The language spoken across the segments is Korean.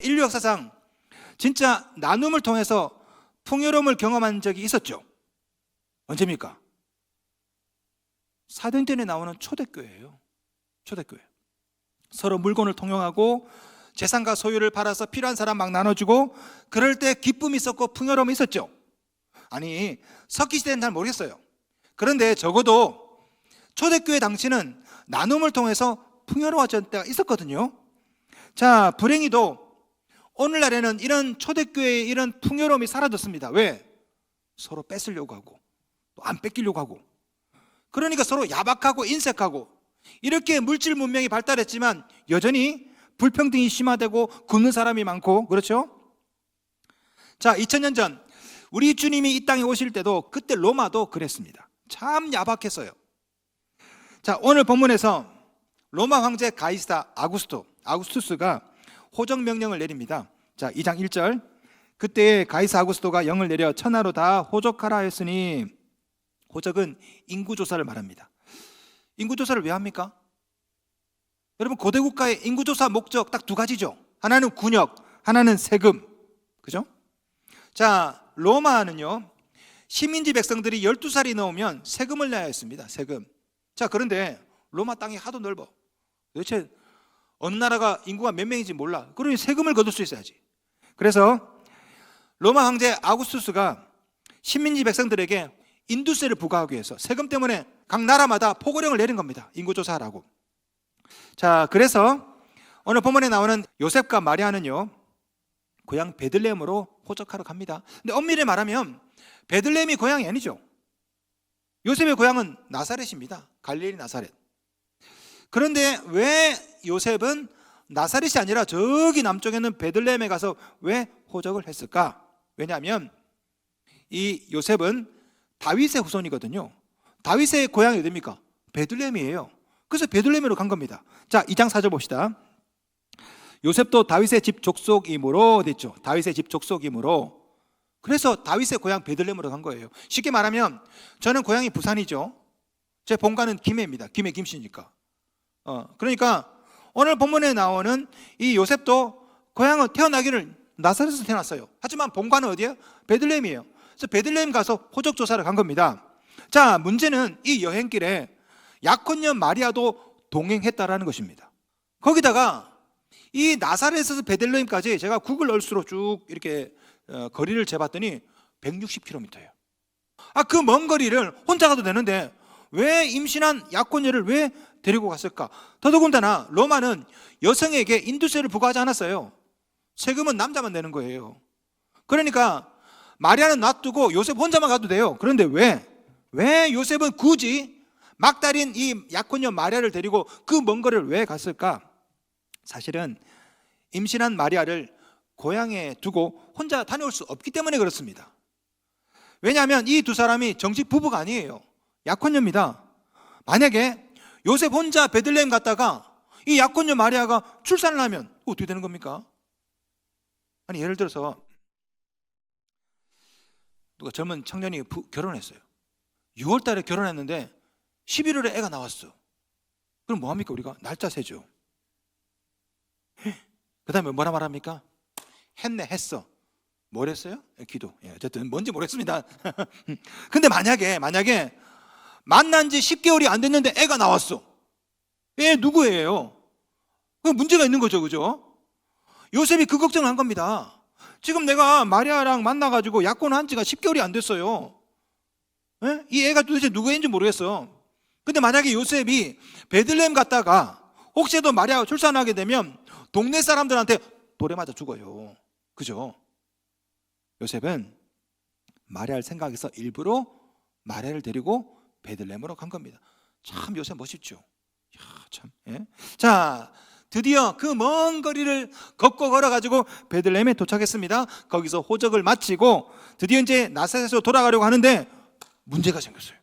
인류 역사상 진짜 나눔을 통해서 풍요로움을 경험한 적이 있었죠. 언제입니까? 사도행전에 나오는 초대교회예요. 초대교회. 서로 물건을 통용하고 재산과 소유를 팔아서 필요한 사람 막 나눠주고, 그럴 때 기쁨이 있었고 풍요로움이 있었죠. 아니, 석기 시대는 잘 모르겠어요. 그런데 적어도 초대교회 당시는 나눔을 통해서 풍요로워졌던 때가 있었거든요. 자, 불행히도 오늘날에는 이런 초대교회의 이런 풍요로움이 사라졌습니다. 왜? 서로 뺏으려고 하고 또 안 뺏기려고 하고, 그러니까 서로 야박하고 인색하고, 이렇게 물질 문명이 발달했지만 여전히 불평등이 심화되고 굶는 사람이 많고, 그렇죠? 자, 2000년 전 우리 주님이 이 땅에 오실 때도 그때 로마도 그랬습니다. 참 야박했어요. 자, 오늘 본문에서 로마 황제 가이사 아구스투스가 호적 명령을 내립니다. 자, 2장 1절. 그때 가이사 아구스토가 영을 내려 천하로 다 호적하라 했으니, 호적은 인구조사를 말합니다. 인구조사를 왜 합니까? 여러분, 고대 국가의 인구조사 목적 딱 두 가지죠. 하나는 군역, 하나는 세금. 그죠? 자, 로마는요, 식민지 백성들이 12살이 넘으면 세금을 내야 했습니다. 세금. 자, 그런데 로마 땅이 하도 넓어. 도대체 어느 나라가 인구가 몇 명인지 몰라. 그러니 세금을 거둘 수 있어야지. 그래서 로마 황제 아구스투스가 식민지 백성들에게 인두세를 부과하기 위해서 세금 때문에 각 나라마다 포고령을 내린 겁니다. 인구조사하라고. 자, 그래서 오늘 본문에 나오는 요셉과 마리아는요, 고향 베들레헴으로 호적하러 갑니다. 근데 엄밀히 말하면 베들레헴이 고향이 아니죠. 요셉의 고향은 나사렛입니다. 갈릴리 나사렛. 그런데 왜 요셉은 나사렛이 아니라 저기 남쪽에 있는 베들레헴에 가서 왜 호적을 했을까? 왜냐하면 이 요셉은 다윗의 후손이거든요. 다윗의 고향이 어디입니까? 베들레헴이에요. 그래서 베들레헴으로 간 겁니다. 자, 2장 4절 봅시다. 요셉도 다윗의 집 족속이므로 됐죠. 다윗의 집 족속이므로. 그래서 다윗의 고향 베들레헴으로 간 거예요. 쉽게 말하면 저는 고향이 부산이죠. 제 본가는 김해입니다. 김해 김씨니까. 그러니까 오늘 본문에 나오는 이 요셉도 고향은 태어나기를 나사렛에서 태어났어요. 하지만 본가는 어디예요? 베들레헴이에요. 그래서 베들레헴 가서 호적 조사를 간 겁니다. 자, 문제는 이 여행길에 약혼녀 마리아도 동행했다라는 것입니다. 거기다가 이 나사렛에서 베들레헴까지 제가 구글 얼스로 쭉 이렇게 거리를 재봤더니 160km예요. 그 먼 거리를 혼자 가도 되는데 왜 임신한 약혼녀를 왜 데리고 갔을까? 더더군다나 로마는 여성에게 인두세를 부과하지 않았어요. 세금은 남자만 내는 거예요. 그러니까 마리아는 놔두고 요셉 혼자만 가도 돼요. 그런데 왜 요셉은 굳이 막달인 이 약혼녀 마리아를 데리고 그 먼 거리를 왜 갔을까? 사실은 임신한 마리아를 고향에 두고 혼자 다녀올 수 없기 때문에 그렇습니다. 왜냐하면 이 두 사람이 정식 부부가 아니에요. 약혼녀입니다. 만약에 요셉 혼자 베들레헴 갔다가 이 약혼녀 마리아가 출산을 하면 어떻게 되는 겁니까? 아니, 예를 들어서 누가 젊은 청년이 결혼했어요. 6월 달에 결혼했는데 11월에 애가 나왔어. 그럼 뭐합니까? 우리가 날짜 세죠. 그 다음에 뭐라 말합니까? 했어. 뭘 했어요? 기도. 어쨌든 뭔지 모르겠습니다. 근데 만약에 만난 지 10개월이 안 됐는데 애가 나왔어. 애 누구예요? 그 문제가 있는 거죠, 그죠? 요셉이 그 걱정을 한 겁니다. 지금 내가 마리아랑 만나가지고 약혼한 지가 10개월이 안 됐어요. 이 애가 도대체 누구인지 모르겠어. 근데 만약에 요셉이 베들레헴 갔다가 혹시라도 마리아가 출산하게 되면 동네 사람들한테 돌에 맞아 죽어요. 그죠? 요셉은 마리아를 생각해서 일부러 마리아를 데리고 베들레헴으로 간 겁니다. 참 요셉 멋있죠? 야, 참. 자, 드디어 그 먼 거리를 걷고 걸어가지고 베들레헴에 도착했습니다. 거기서 호적을 마치고 드디어 이제 나사렛으로 돌아가려고 하는데 문제가 생겼어요.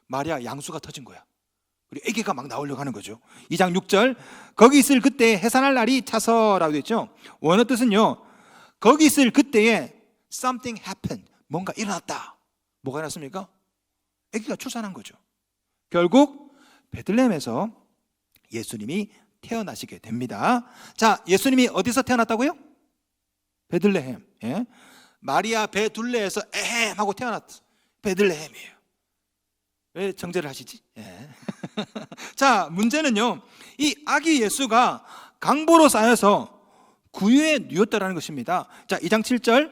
마리아 양수가 터진 거야. 그리고 아기가 막 나오려고 하는 거죠. 2장 6절. 거기 있을 그때에 해산할 날이 차서라고 되어 있죠. 원어 뜻은요, 거기 있을 그때에 something happened. 뭔가 일어났다. 뭐가 일어났습니까? 아기가 출산한 거죠. 결국 베들레헴에서 예수님이 태어나시게 됩니다. 자, 예수님이 어디서 태어났다고요? 베들레헴. 예? 마리아 배 둘레에서 에헴 하고 태어났어. 베들레헴이에요. 왜 정제를 하시지? 예. 자, 문제는요, 이 아기 예수가 강보로 쌓여서 구유에 누웠다라는 것입니다. 자, 2장 7절,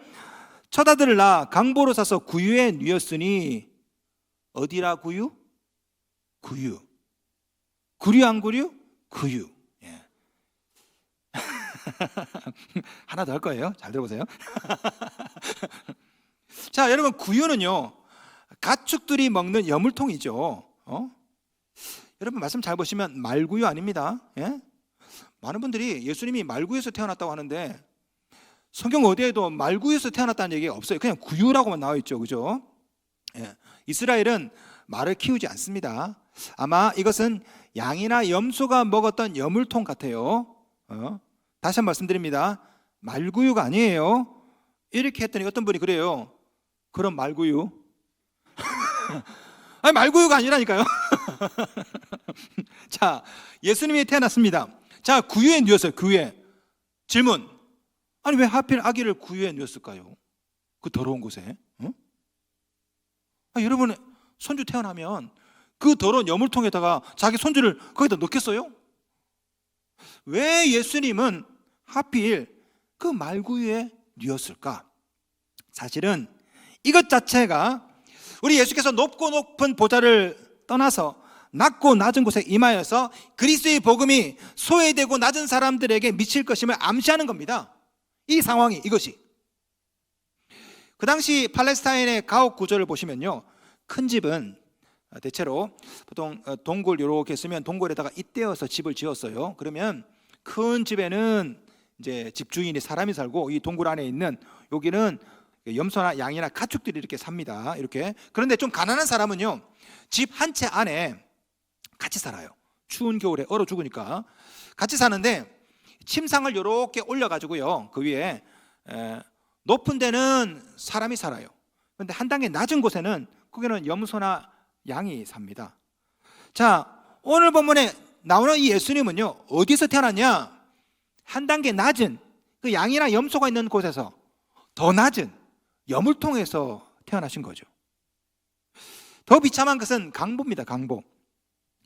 첫 아들을 낳아 강보로 싸서 구유에 누웠으니, 어디라 구유? 구유. 구류 안 구류? 구유. 예. 하나 더 할 거예요. 잘 들어보세요. 자, 여러분, 구유는요, 가축들이 먹는 여물통이죠. 여러분, 말씀 잘 보시면 말구유 아닙니다. 예? 많은 분들이 예수님이 말구유에서 태어났다고 하는데 성경 어디에도 말구유에서 태어났다는 얘기가 없어요. 그냥 구유라고만 나와 있죠. 그죠? 예. 이스라엘은 말을 키우지 않습니다. 아마 이것은 양이나 염소가 먹었던 여물통 같아요. 다시 한번 말씀드립니다. 말구유가 아니에요. 이렇게 했더니 어떤 분이 그래요. 그럼 말구유? 아니, 말구유가 아니라니까요. 자, 예수님이 태어났습니다. 자, 구유에 누웠어요. 구유에. 질문, 아니 왜 하필 아기를 구유에 누웠을까요? 그 더러운 곳에. 여러분, 손주 태어나면 그 더러운 여물통에다가 자기 손주를 거기다 넣겠어요? 왜 예수님은 하필 그 말구유에 누웠을까? 사실은 이것 자체가 우리 예수께서 높고 높은 보좌를 떠나서 낮고 낮은 곳에 임하여서 그리스도의 복음이 소외되고 낮은 사람들에게 미칠 것임을 암시하는 겁니다. 이 상황이, 이것이. 그 당시 팔레스타인의 가옥 구조를 보시면요, 큰 집은 대체로 보통 동굴 이렇게 쓰면 동굴에다가 잇대어서 집을 지었어요. 그러면 큰 집에는 이제 집주인이 사람이 살고, 이 동굴 안에 있는 여기는 염소나 양이나 가축들이 이렇게 삽니다. 이렇게. 그런데 좀 가난한 사람은요, 집 한 채 안에 같이 살아요. 추운 겨울에 얼어 죽으니까 같이 사는데 침상을 이렇게 올려가지고요, 그 위에 높은 데는 사람이 살아요. 그런데 한 단계 낮은 곳에는 거기는 염소나 양이 삽니다. 자, 오늘 본문에 나오는 이 예수님은요, 어디서 태어났냐? 한 단계 낮은 그 양이나 염소가 있는 곳에서 더 낮은 여물통에서 태어나신 거죠. 더 비참한 것은 강보입니다. 강보.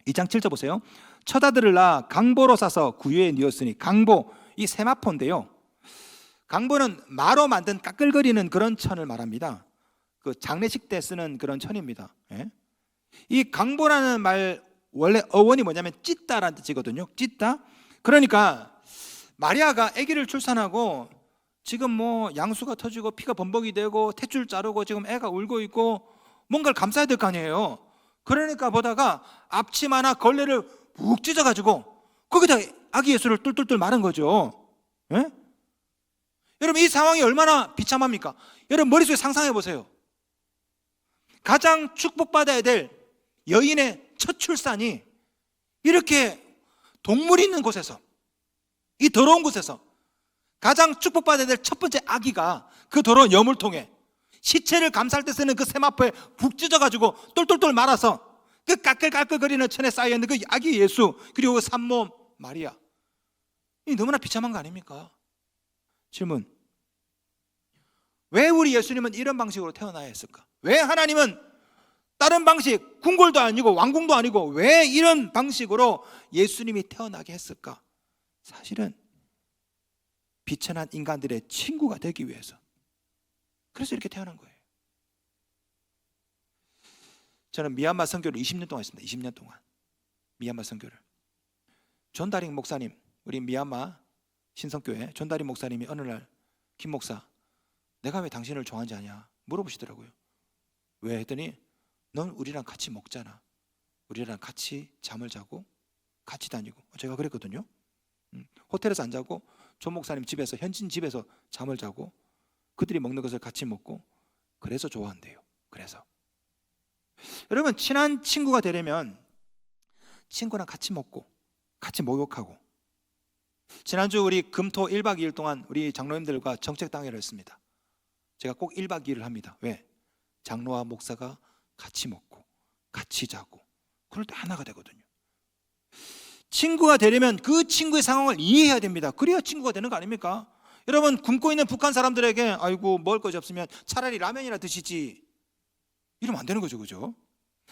2장 7절 보세요. 첫 아들을 낳아 강보로 싸서 구유에 누웠으니, 강보, 이 세마포인데요, 강보는 마로 만든 까끌거리는 그런 천을 말합니다. 그 장례식 때 쓰는 그런 천입니다. 예? 이 강보라는 말 원래 어원이 뭐냐면 찢다라는 뜻이거든요. 찢다. 그러니까 마리아가 아기를 출산하고 지금 뭐 양수가 터지고 피가 범벅이 되고 탯줄 자르고 지금 애가 울고 있고 뭔가를 감싸야 될 거 아니에요. 그러니까 보다가 앞치마나 걸레를 푹 찢어가지고 거기다 아기 예수를 뚫뚫뚫 마른 거죠. 예? 여러분, 이 상황이 얼마나 비참합니까? 여러분, 머릿속에 상상해 보세요. 가장 축복받아야 될 여인의 첫 출산이 이렇게 동물이 있는 곳에서, 이 더러운 곳에서 가장 축복받아야 될 첫 번째 아기가 그 더러운 여물통에 시체를 감쌀 때 쓰는 그 세마포에 푹 찢어가지고 똘똘똘 말아서 그 까끌까끌거리는 천에 쌓여있는 그 아기 예수, 그리고 그 산모 마리아, 이 너무나 비참한 거 아닙니까? 질문, 왜 우리 예수님은 이런 방식으로 태어나야 했을까? 왜 하나님은 다른 방식, 궁궐도 아니고 왕궁도 아니고 왜 이런 방식으로 예수님이 태어나게 했을까? 사실은 비천한 인간들의 친구가 되기 위해서. 그래서 이렇게 태어난 거예요. 저는 미얀마 선교를 20년 동안 했습니다. 20년 동안 미얀마 선교를. 존 다링 목사님, 우리 미얀마 신성교회 존 다링 목사님이 어느 날, 김 목사, 내가 왜 당신을 좋아하지 않냐 물어보시더라고요. 왜 했더니, 넌 우리랑 같이 먹잖아, 우리랑 같이 잠을 자고 같이 다니고. 제가 그랬거든요. 호텔에서 안 자고 존 목사님 집에서, 현진 집에서 잠을 자고 그들이 먹는 것을 같이 먹고, 그래서 좋아한대요. 그래서 여러분, 친한 친구가 되려면 친구랑 같이 먹고 같이 목욕하고. 지난주 우리 금토 1박 2일 동안 우리 장로님들과 정책당회를 했습니다. 제가 꼭 1박 2일을 합니다. 왜? 장로와 목사가 같이 먹고 같이 자고 그럴 때 하나가 되거든요. 친구가 되려면 그 친구의 상황을 이해해야 됩니다. 그래야 친구가 되는 거 아닙니까? 여러분, 굶고 있는 북한 사람들에게 아이고 먹을 것이 없으면 차라리 라면이나 드시지, 이러면 안 되는 거죠, 그죠?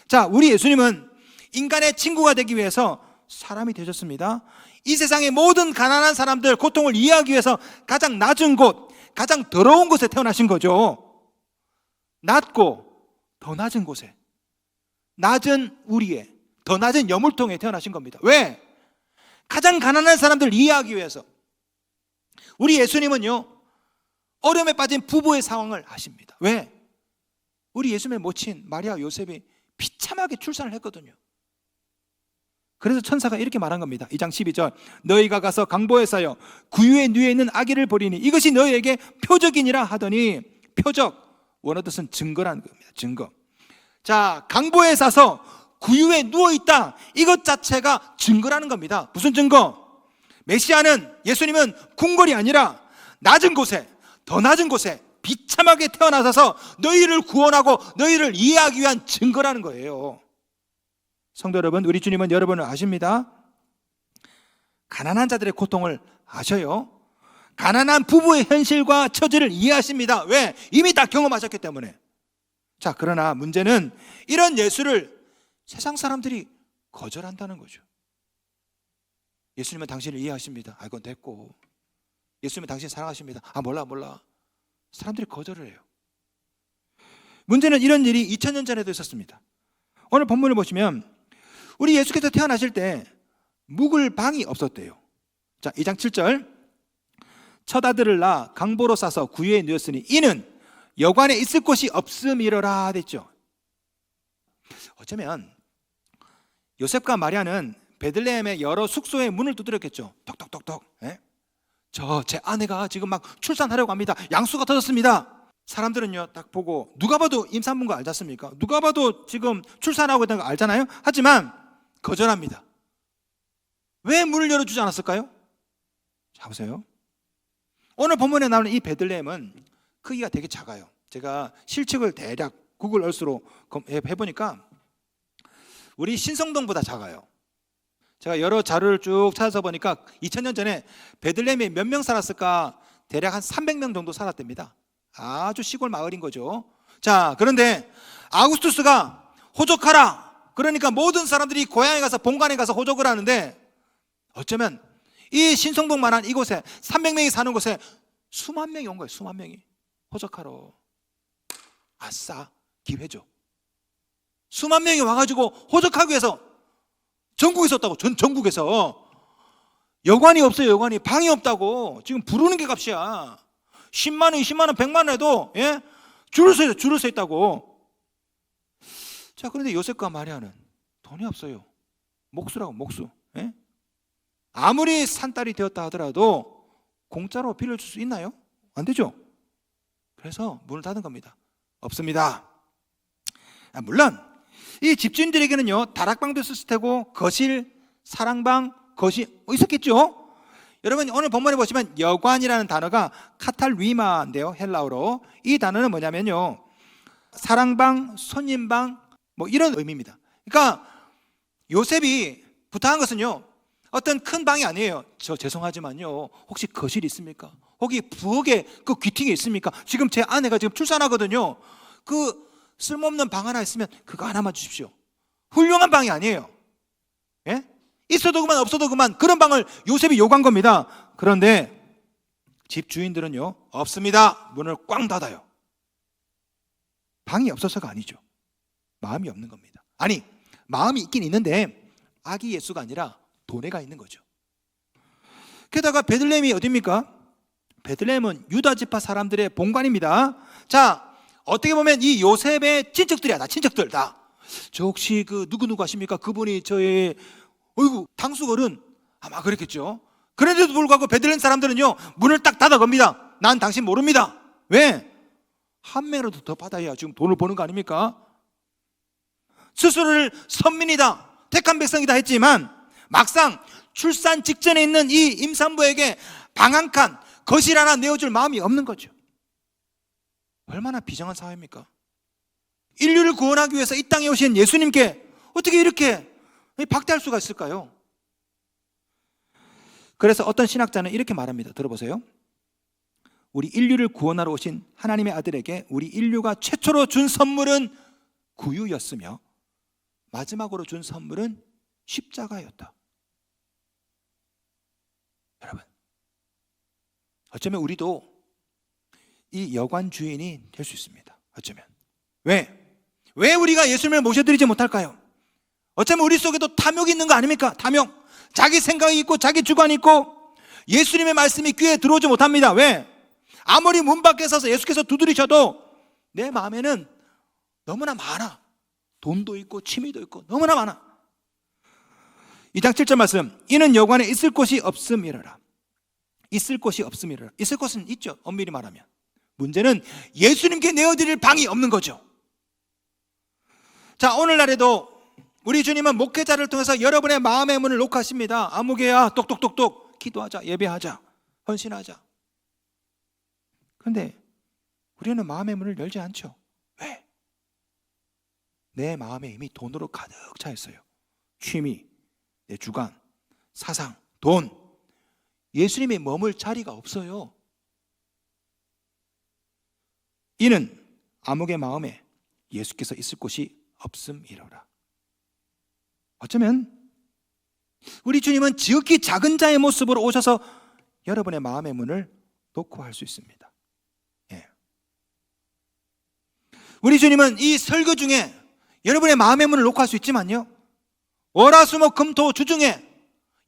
자, 우리 예수님은 인간의 친구가 되기 위해서 사람이 되셨습니다. 이 세상의 모든 가난한 사람들 고통을 이해하기 위해서 가장 낮은 곳, 가장 더러운 곳에 태어나신 거죠. 낮고 더 낮은 곳에, 낮은 우리의 더 낮은 여물통에 태어나신 겁니다. 왜? 가장 가난한 사람들을 이해하기 위해서. 우리 예수님은요, 어려움에 빠진 부부의 상황을 아십니다. 왜? 우리 예수님의 모친 마리아 요셉이 비참하게 출산을 했거든요. 그래서 천사가 이렇게 말한 겁니다. 2장 12절, 너희가 가서 강보에 쌓여 구유에 누에 있는 아기를 보리니 이것이 너희에게 표적이니라 하더니, 표적, 원어 뜻은 증거라는 겁니다. 증거. 자, 강보에 싸서 구유에 누워있다, 이것 자체가 증거라는 겁니다. 무슨 증거? 메시아는, 예수님은 궁궐이 아니라 낮은 곳에, 더 낮은 곳에 비참하게 태어나셔서 너희를 구원하고 너희를 이해하기 위한 증거라는 거예요. 성도 여러분, 우리 주님은 여러분을 아십니다. 가난한 자들의 고통을 아셔요. 가난한 부부의 현실과 처지를 이해하십니다. 왜? 이미 다 경험하셨기 때문에. 자, 그러나 문제는 이런 예수를 세상 사람들이 거절한다는 거죠. 예수님은 당신을 이해하십니다. 아, 이건 됐고. 예수님은 당신 사랑하십니다. 아, 몰라. 사람들이 거절을 해요. 문제는 이런 일이 2000년 전에도 있었습니다. 오늘 본문을 보시면 우리 예수께서 태어나실 때 묵을 방이 없었대요. 자, 2장 7절, 첫 아들을 낳아 강보로 싸서 구유에 누웠으니 이는 여관에 있을 곳이 없음이러라 됐죠. 어쩌면 요셉과 마리아는 베들레헴의 여러 숙소의 문을 두드렸겠죠. 톡톡톡톡. 제 아내가 지금 막 출산하려고 합니다. 양수가 터졌습니다. 사람들은요, 딱 보고, 누가 봐도 임산부인 거 알지 않습니까? 누가 봐도 지금 출산하고 있다는 거 알잖아요. 하지만 거절합니다. 왜 문을 열어주지 않았을까요? 자, 보세요. 오늘 본문에 나오는 이 베들레헴은 크기가 되게 작아요. 제가 실측을 대략 구글 얼스로 해보니까 우리 신성동보다 작아요. 제가 여러 자료를 쭉 찾아서 보니까 2000년 전에 베들레헴에 몇 명 살았을까? 대략 한 300명 정도 살았답니다. 아주 시골 마을인 거죠. 자, 그런데 아구스투스가 호적하라, 그러니까 모든 사람들이 고향에 가서 본관에 가서 호적을 하는데, 어쩌면 이 신성동만한 이곳에 300명이 사는 곳에 수만 명이 온 거예요. 수만 명이 호적하러. 아싸, 기회죠. 수만 명이 와가지고 호적하기 위해서 전국에 있었다고. 전국에서 여관이 없어요. 여관이, 방이 없다고. 지금 부르는 게 값이야. 10만 원, 20만 원, 100만 원 해도 줄을 서 있다고. 자, 그런데 요셉과 마리아는 돈이 없어요. 목수라고, 목수. 아무리 산딸이 되었다 하더라도 공짜로 빌려줄 수 있나요? 안 되죠. 그래서 문을 닫은 겁니다. 없습니다. 물론 이 집주인들에게는요, 다락방도 있었을 테고 거실, 사랑방, 거실 있었겠죠. 여러분, 오늘 본문에 보시면 여관이라는 단어가 카탈위마인데요, 헬라어로. 이 단어는 뭐냐면요, 사랑방, 손님방, 뭐 이런 의미입니다. 그러니까 요셉이 부탁한 것은요, 어떤 큰 방이 아니에요. 저 죄송하지만요, 혹시 거실 있습니까? 거기 부엌에 그 귀퉁이 있습니까? 지금 제 아내가 지금 출산하거든요. 그 쓸모없는 방 하나 있으면 그거 하나만 주십시오. 훌륭한 방이 아니에요. 있어도 그만 없어도 그만, 그런 방을 요셉이 요구한 겁니다. 그런데 집 주인들은요, 없습니다. 문을 꽝 닫아요. 방이 없어서가 아니죠. 마음이 없는 겁니다. 아니, 마음이 있긴 있는데 아기 예수가 아니라 돈에가 있는 거죠. 게다가 베들레헴이 어디입니까? 베들레헴은 유다 지파 사람들의 본관입니다. 자, 어떻게 보면 이 요셉의 친척들이야. 다 친척들 다. 저 혹시 그 누구 아십니까? 그분이 저의 당수거른, 아마 그랬겠죠. 그런데도 불구하고 베들레헴 사람들은요, 문을 딱 닫아 겁니다. 난 당신 모릅니다. 왜? 한 명이라도 더 받아야 지금 돈을 버는 거 아닙니까? 스스로를 선민이다, 택한 백성이다 했지만 막상 출산 직전에 있는 이 임산부에게 방 한 칸, 거실 하나 내어줄 마음이 없는 거죠. 얼마나 비정한 사회입니까? 인류를 구원하기 위해서 이 땅에 오신 예수님께 어떻게 이렇게 박대할 수가 있을까요? 그래서 어떤 신학자는 이렇게 말합니다. 들어보세요. 우리 인류를 구원하러 오신 하나님의 아들에게 우리 인류가 최초로 준 선물은 구유였으며 마지막으로 준 선물은 십자가였다. 여러분, 어쩌면 우리도 이 여관 주인이 될 수 있습니다. 어쩌면. 왜 우리가 예수님을 모셔드리지 못할까요? 어쩌면 우리 속에도 탐욕이 있는 거 아닙니까? 탐욕. 자기 생각이 있고 자기 주관이 있고 예수님의 말씀이 귀에 들어오지 못합니다. 왜? 아무리 문 밖에 서서 예수께서 두드리셔도 내 마음에는 너무나 많아. 돈도 있고 취미도 있고 너무나 많아. 2장 7절 말씀, 이는 여관에 있을 곳이 없음이러라. 있을 곳이 없음이러라. 있을 곳은 있죠, 엄밀히 말하면. 문제는 예수님께 내어드릴 방이 없는 거죠. 자, 오늘날에도 우리 주님은 목회자를 통해서 여러분의 마음의 문을 녹하십니다. 아무개야, 똑똑똑똑 기도하자, 예배하자, 헌신하자. 그런데 우리는 마음의 문을 열지 않죠. 왜? 내 마음에 이미 돈으로 가득 차 있어요. 취미, 내 주관, 사상, 돈. 예수님이 머물 자리가 없어요. 이는 암흑의 마음에 예수께서 있을 곳이 없음이로라. 어쩌면 우리 주님은 지극히 작은 자의 모습으로 오셔서 여러분의 마음의 문을 놓고 할 수 있습니다. 예. 우리 주님은 이 설교 중에 여러분의 마음의 문을 놓고 할 수 있지만요, 월화수목 금토 주중에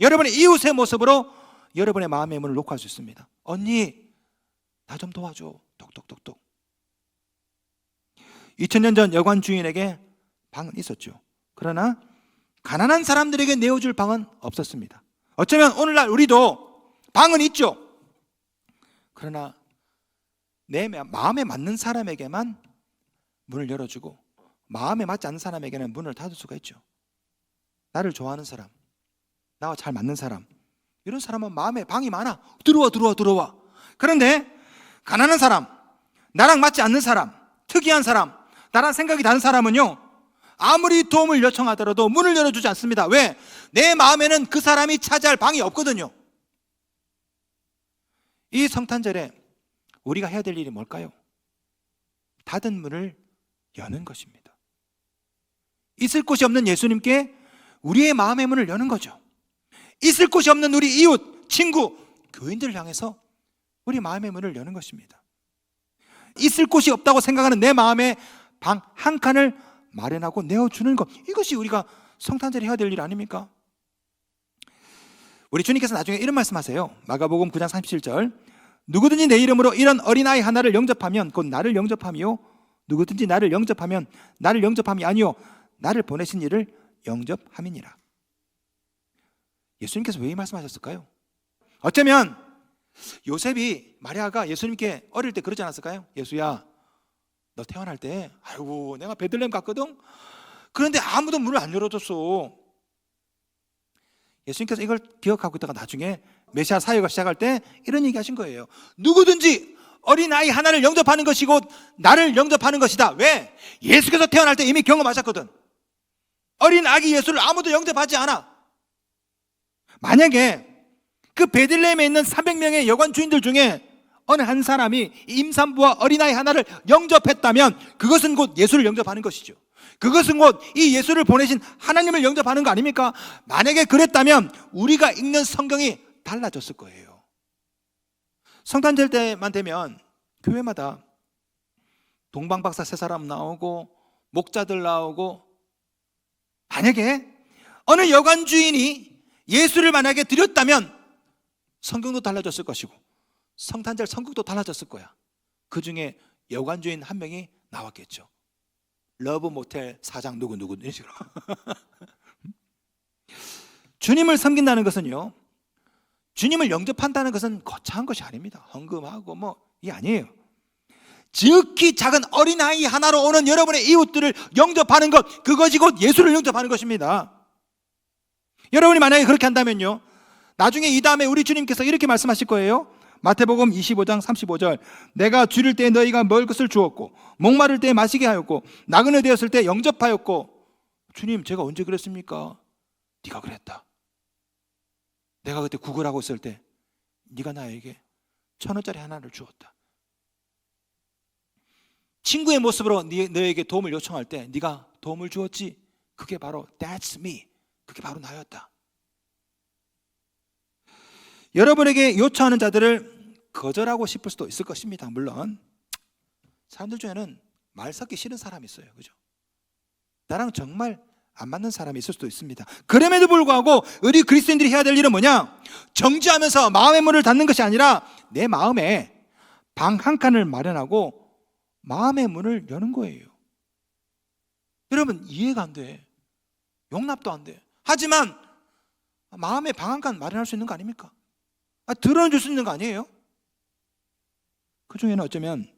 여러분의 이웃의 모습으로 여러분의 마음의 문을 놓고 할 수 있습니다. 언니, 나 좀 도와줘. 똑똑똑똑. 2000년 전 여관 주인에게 방은 있었죠. 그러나 가난한 사람들에게 내어줄 방은 없었습니다. 어쩌면 오늘날 우리도 방은 있죠. 그러나 내 마음에 맞는 사람에게만 문을 열어주고 마음에 맞지 않는 사람에게는 문을 닫을 수가 있죠. 나를 좋아하는 사람, 나와 잘 맞는 사람, 이런 사람은 마음에 방이 많아. 들어와. 그런데 가난한 사람, 나랑 맞지 않는 사람, 특이한 사람, 나랑 생각이 다른 사람은요, 아무리 도움을 요청하더라도 문을 열어주지 않습니다. 왜? 내 마음에는 그 사람이 차지할 방이 없거든요. 이 성탄절에 우리가 해야 될 일이 뭘까요? 닫은 문을 여는 것입니다. 있을 곳이 없는 예수님께 우리의 마음의 문을 여는 거죠. 있을 곳이 없는 우리 이웃, 친구, 교인들을 향해서 우리 마음의 문을 여는 것입니다. 있을 곳이 없다고 생각하는 내 마음에 방 한 칸을 마련하고 내어주는 것, 이것이 우리가 성탄절에 해야 될 일 아닙니까? 우리 주님께서 나중에 이런 말씀하세요. 마가복음 9장 37절, 누구든지 내 이름으로 이런 어린아이 하나를 영접하면 곧 나를 영접함이요, 누구든지 나를 영접하면 나를 영접함이 아니요 나를 보내신 이를 영접함이니라. 예수님께서 왜 이 말씀하셨을까요? 어쩌면 요셉이, 마리아가 예수님께 어릴 때 그러지 않았을까요? 예수야, 너 태어날 때 아이고 내가 베들레헴 갔거든. 그런데 아무도 문을 안 열어줬어. 예수님께서 이걸 기억하고 있다가 나중에 메시아 사역을 시작할 때 이런 얘기 하신 거예요. 누구든지 어린아이 하나를 영접하는 것이 곧 나를 영접하는 것이다. 왜? 예수께서 태어날 때 이미 경험하셨거든. 어린 아기 예수를 아무도 영접하지 않아. 만약에 그 베들레헴에 있는 300명의 여관 주인들 중에 어느 한 사람이 임산부와 어린아이 하나를 영접했다면 그것은 곧 예수를 영접하는 것이죠. 그것은 곧 이 예수를 보내신 하나님을 영접하는 거 아닙니까? 만약에 그랬다면 우리가 읽는 성경이 달라졌을 거예요. 성탄절 때만 되면 교회마다 동방박사 3사람 나오고 목자들 나오고, 만약에 어느 여관 주인이 예수를 만약에 드렸다면 성경도 달라졌을 것이고 성탄절 선곡도 달라졌을 거야. 그 중에 여관 주인 한 명이 나왔겠죠. 러브 모텔 사장 누구 이런 식으로. 주님을 섬긴다는 것은요, 주님을 영접한다는 것은 거창한 것이 아닙니다. 헌금하고 이게 아니에요. 지극히 작은 어린아이 하나로 오는 여러분의 이웃들을 영접하는 것, 그것이 곧 예수를 영접하는 것입니다. 여러분이 만약에 그렇게 한다면요, 나중에 이 다음에 우리 주님께서 이렇게 말씀하실 거예요. 마태복음 25장 35절, 내가 줄일 때 너희가 먹을 것을 주었고 목마를 때 마시게 하였고 나그네 되었을 때 영접하였고. 주님, 제가 언제 그랬습니까? 네가 그랬다. 내가 그때 구걸하고 있을 때 네가 나에게 1,000원짜리 하나를 주었다. 친구의 모습으로 너에게 도움을 요청할 때 네가 도움을 주었지. 그게 바로 That's me. 그게 바로 나였다. 여러분에게 요청하는 자들을 거절하고 싶을 수도 있을 것입니다. 물론 사람들 중에는 말 섞기 싫은 사람이 있어요. 그죠? 나랑 정말 안 맞는 사람이 있을 수도 있습니다. 그럼에도 불구하고 우리 그리스도인들이 해야 될 일은 뭐냐? 정지하면서 마음의 문을 닫는 것이 아니라 내 마음에 방 한 칸을 마련하고 마음의 문을 여는 거예요. 여러분 이해가 안 돼. 용납도 안 돼. 하지만 마음에 방 한 칸 마련할 수 있는 거 아닙니까? 드러내줄 수 있는 거 아니에요? 그 중에는 어쩌면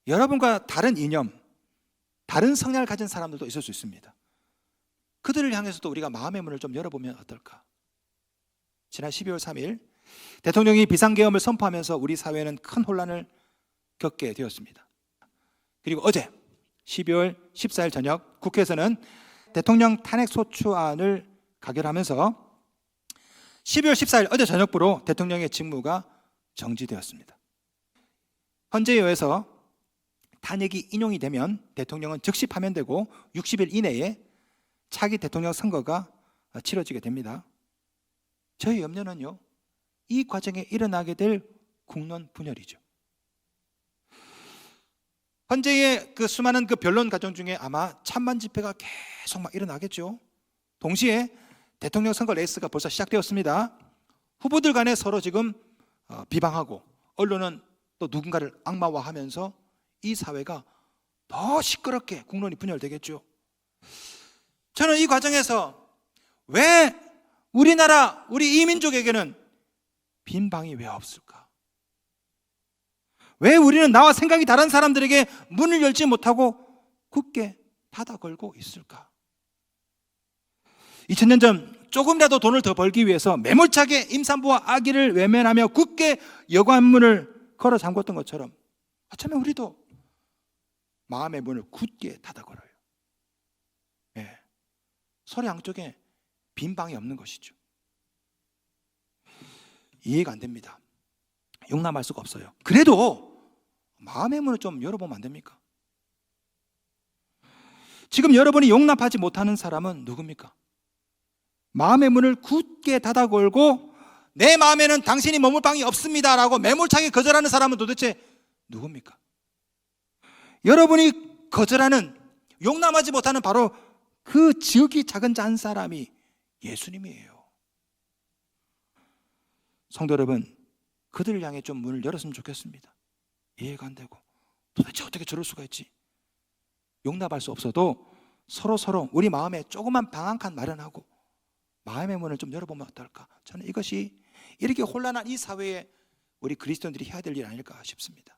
여러분과 다른 이념, 다른 성향을 가진 사람들도 있을 수 있습니다. 그들을 향해서도 우리가 마음의 문을 좀 열어보면 어떨까? 지난 12월 3일 대통령이 비상계엄을 선포하면서 우리 사회는 큰 혼란을 겪게 되었습니다. 그리고 어제 12월 14일 저녁 국회에서는 대통령 탄핵소추안을 가결하면서 12월 14일 어제 저녁부로 대통령의 직무가 정지되었습니다. 헌재에 의해서 탄핵이 인용이 되면 대통령은 즉시 파면되고 60일 이내에 차기 대통령 선거가 치러지게 됩니다. 저희 염려는요, 이 과정에 일어나게 될 국론 분열이죠. 헌재의 그 수많은 그 변론 과정 중에 아마 찬반 집회가 계속 막 일어나겠죠. 동시에 대통령 선거 레이스가 벌써 시작되었습니다. 후보들 간에 서로 지금 비방하고 언론은 또 누군가를 악마화하면서 이 사회가 더 시끄럽게 국론이 분열되겠죠. 저는 이 과정에서 왜 우리나라, 우리 이민족에게는 빈 방이 왜 없을까? 왜 우리는 나와 생각이 다른 사람들에게 문을 열지 못하고 굳게 닫아 걸고 있을까? 2000년 전 조금이라도 돈을 더 벌기 위해서 매몰차게 임산부와 아기를 외면하며 굳게 여관문을 걸어 잠궜던 것처럼 어쩌면 우리도 마음의 문을 굳게 닫아 걸어요. 네. 서로 양쪽에 빈 방이 없는 것이죠. 이해가 안 됩니다. 용납할 수가 없어요. 그래도 마음의 문을 좀 열어보면 안 됩니까? 지금 여러분이 용납하지 못하는 사람은 누굽니까? 마음의 문을 굳게 닫아 걸고 내 마음에는 당신이 머물 방이 없습니다라고 매몰차게 거절하는 사람은 도대체 누굽니까? 여러분이 거절하는, 용납하지 못하는 바로 그 지극히 작은 자 한 사람이 예수님이에요. 성도 여러분, 그들을 향해 좀 문을 열었으면 좋겠습니다. 이해가 안 되고 도대체 어떻게 저럴 수가 있지? 용납할 수 없어도 서로 우리 마음에 조그만 방 한 칸 마련하고 마음의 문을 좀 열어보면 어떨까? 저는 이것이 이렇게 혼란한 이 사회에 우리 그리스도인들이 해야 될 일 아닐까 싶습니다.